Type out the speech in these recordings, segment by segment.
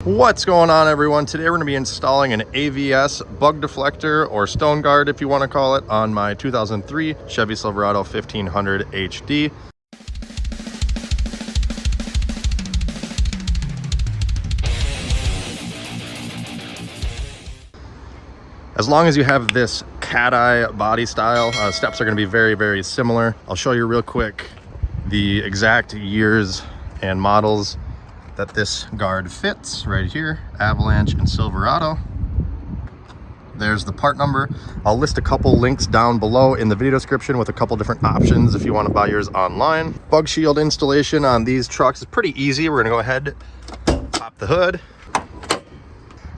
What's going on, everyone? Today we're going to be installing an AVS bug deflector, or stone guard if you want to call it, on my 2003 Chevy Silverado 1500 HD. As long as you have this cat eye body style, steps are going to be very, very similar. I'll show you real quick the exact years and models that this guard fits right here: Avalanche and Silverado. There's the part number. I'll list a couple links down below in the video description with a couple different options if you want to buy yours online. Bug shield installation on these trucks is pretty easy. We're gonna go ahead, pop the hood.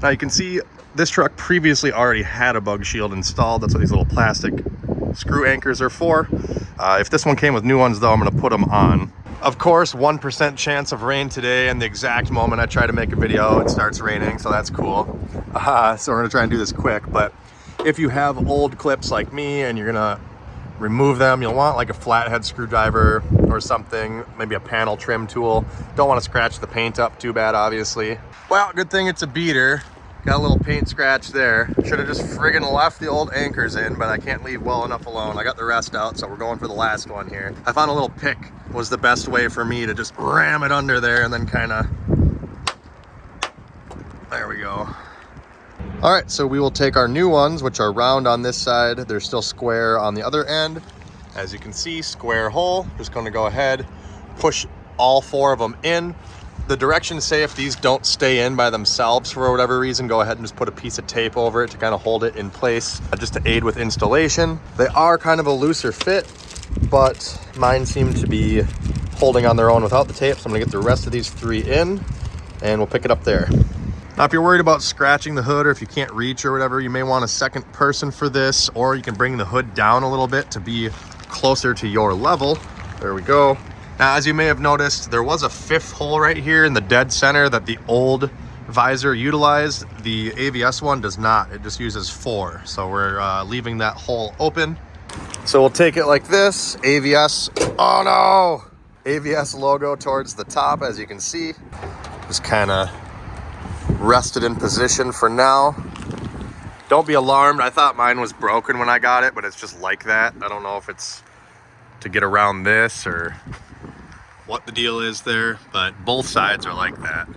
Now you can see this truck previously already had a bug shield installed. That's what these little plastic screw anchors are for. If this one came with new ones though, I'm gonna put them on. Of course, 1% chance of rain today, and the exact moment I try to make a video, it starts raining, so that's cool. So we're gonna try and do this quick, but if you have old clips like me and you're gonna remove them, you'll want like a flathead screwdriver or something, maybe a panel trim tool. Don't wanna scratch the paint up too bad, obviously. Well, good thing it's a beater. Got a little paint scratch there. Should have just friggin' left the old anchors in, but I can't leave well enough alone. I got the rest out, so we're going for the last one here. I found a little pick was the best way for me to just ram it under there and then kind of, there we go. All right, so we will take our new ones, which are round on this side. They're still square on the other end. As you can see, square hole. Just gonna go ahead, push all four of them in. The directions say if these don't stay in by themselves for whatever reason, go ahead and just put a piece of tape over it to kind of hold it in place, just to aid with installation. They are kind of a looser fit, but mine seem to be holding on their own without the tape. So I'm gonna get the rest of these three in and we'll pick it up there. Now, if you're worried about scratching the hood or if you can't reach or whatever, you may want a second person for this, or you can bring the hood down a little bit to be closer to your level. There we go. Now, as you may have noticed, there was a fifth hole right here in the dead center that the old visor utilized. The AVS one does not. It just uses 4. So we're leaving that hole open. So we'll take it like this. AVS, oh no! AVS logo towards the top, as you can see. Just kind of rested in position for now. Don't be alarmed. I thought mine was broken when I got it, but it's just like that. I don't know if it's to get around this or what the deal is there, but both sides are like that.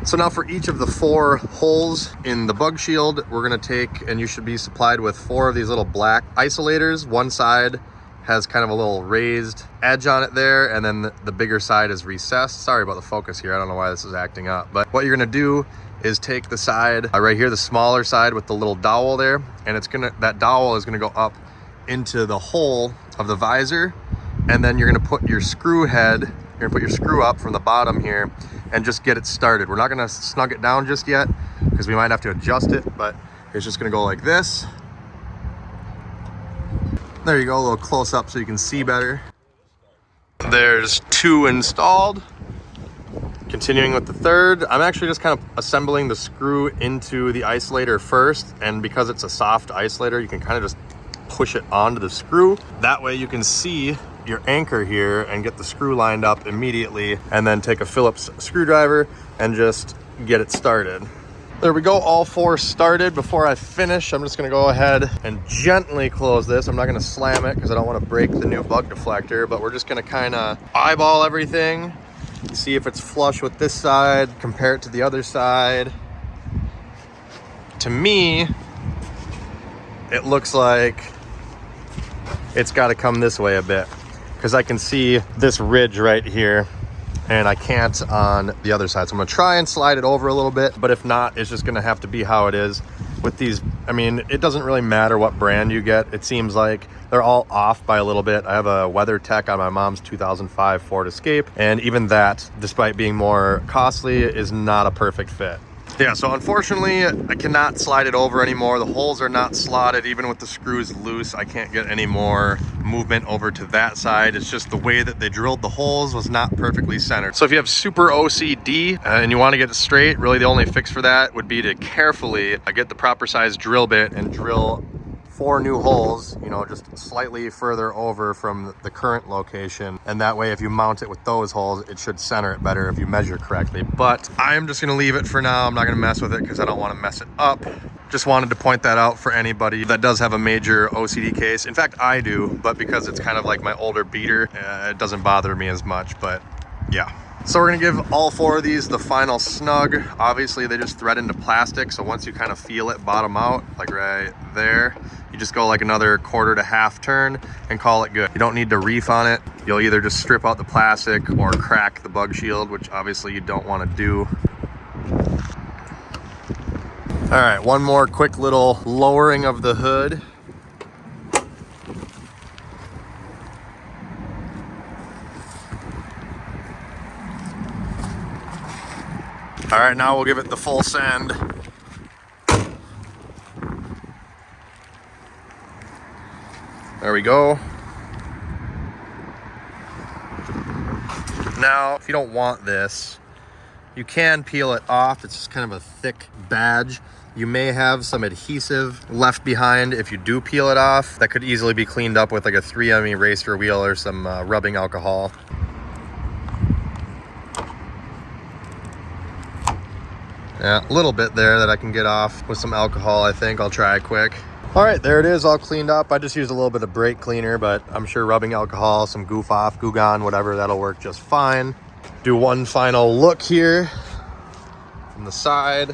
So now for each of the 4 holes in the bug shield, we're gonna take, and you should be supplied with 4 of these little black isolators. One side has kind of a little raised edge on it there, and then the bigger side is recessed. Sorry about the focus here, I don't know why this is acting up. But what you're gonna do is take the side right here, the smaller side with the little dowel there, and that dowel is gonna go up into the hole of the visor, and then you're gonna put your screw head, you're gonna put your screw up from the bottom here and just get it started. We're not gonna snug it down just yet because we might have to adjust it, but it's just gonna go like this. There you go, a little close up so you can see better. There's 2 installed. Continuing with the third, I'm actually just kind of assembling the screw into the isolator first, and because it's a soft isolator, you can kind of just push it onto the screw. That way you can see your anchor here and get the screw lined up immediately, and then take a Phillips screwdriver and just get it started. There we go, all 4 started. Before I finish, I'm just gonna go ahead and gently close this. I'm not gonna slam it because I don't want to break the new bug deflector, but we're just gonna kind of eyeball everything, see if it's flush with this side, compare it to the other side. To me, it looks like it's got to come this way a bit, because I can see this ridge right here and I can't on the other side. So I'm gonna try and slide it over a little bit, but if not, it's just gonna have to be how it is with these. I mean, it doesn't really matter what brand you get. It seems like they're all off by a little bit. I have a WeatherTech on my mom's 2005 Ford Escape, and even that, despite being more costly, is not a perfect fit. Yeah, so unfortunately, I cannot slide it over anymore. The holes are not slotted. Even with the screws loose, I can't get any more movement over to that side. It's just the way that they drilled the holes was not perfectly centered. So if you have super OCD and you want to get it straight, really the only fix for that would be to carefully get the proper size drill bit and drill 4 new holes, you know, just slightly further over from the current location. And that way, if you mount it with those holes, it should center it better if you measure correctly. But I am just gonna leave it for now. I'm not gonna mess with it because I don't wanna mess it up. Just wanted to point that out for anybody that does have a major OCD case. In fact, I do, but because it's kind of like my older beater, it doesn't bother me as much, but yeah. So we're gonna give all 4 of these the final snug. Obviously they just thread into plastic, so once you kind of feel it bottom out, like right there, you just go like another 1/4 to 1/2 turn and call it good. You don't need to reef on it. You'll either just strip out the plastic or crack the bug shield, which obviously you don't want to do. All right, one more quick little lowering of the hood. All right, now we'll give it the full sand. There we go. Now, if you don't want this, you can peel it off. It's just kind of a thick badge. You may have some adhesive left behind if you do peel it off. That could easily be cleaned up with like a 3M eraser wheel or some rubbing alcohol. Yeah, a little bit there that I can get off with some alcohol, I think. I'll try it quick. All right, there it is, all cleaned up. I just used a little bit of brake cleaner, but I'm sure rubbing alcohol, some goof off, Goo Gone, whatever, that'll work just fine. Do one final look here from the side.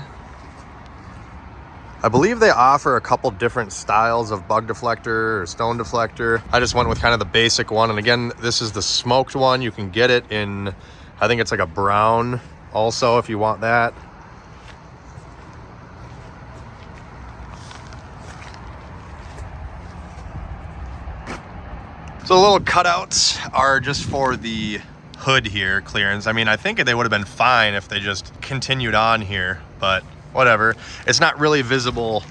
I believe they offer a couple different styles of bug deflector or stone deflector. I just went with kind of the basic one. And again, this is the smoked one. You can get it in, I think it's like a brown also if you want that. So the little cutouts are just for the hood here, clearance. I mean, I think they would have been fine if they just continued on here, but whatever. It's not really visible,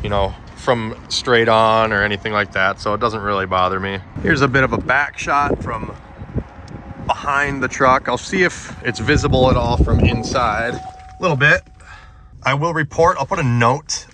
you know, from straight on or anything like that, so it doesn't really bother me. Here's a bit of a back shot from behind the truck. I'll see if it's visible at all from inside. A little bit. I will report, I'll put a note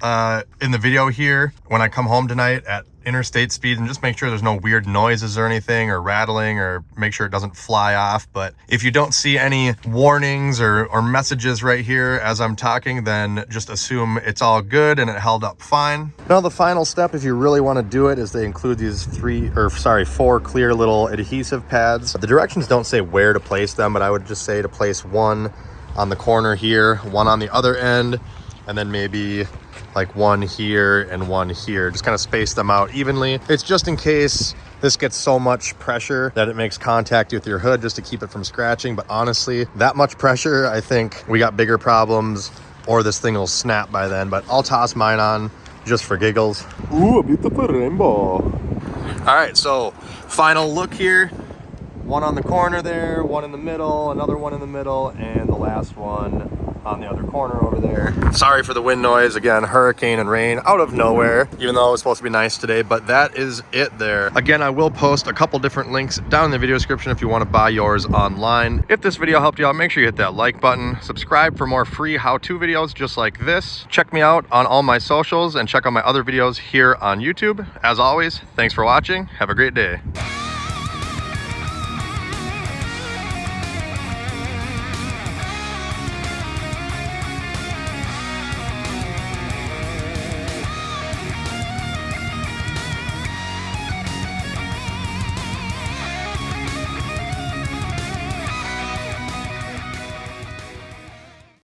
in the video here when I come home tonight at interstate speed and just make sure there's no weird noises or anything or rattling, or make sure it doesn't fly off. But if you don't see any warnings or messages right here as I'm talking, then just assume it's all good and it held up fine. Now the final step, if you really want to do it, is they include these 4 clear little adhesive pads. The directions don't say where to place them, but I would just say to place one on the corner here, one on the other end, and then maybe like one here and one here. Just kind of space them out evenly. It's just in case this gets so much pressure that it makes contact with your hood, just to keep it from scratching. But honestly, that much pressure, I think we got bigger problems, or this thing will snap by then. But I'll toss mine on just for giggles. Ooh, a beautiful rainbow. All right, so final look here. One on the corner there, one in the middle, another one in the middle, and the last one on the other corner over there. Sorry for the wind noise. Again, hurricane and rain out of nowhere, even though it was supposed to be nice today, but that is it there. Again, I will post a couple different links down in the video description if you want to buy yours online. If this video helped you out, make sure you hit that like button. Subscribe for more free how-to videos just like this. Check me out on all my socials and check out my other videos here on YouTube. As always, thanks for watching. Have a great day.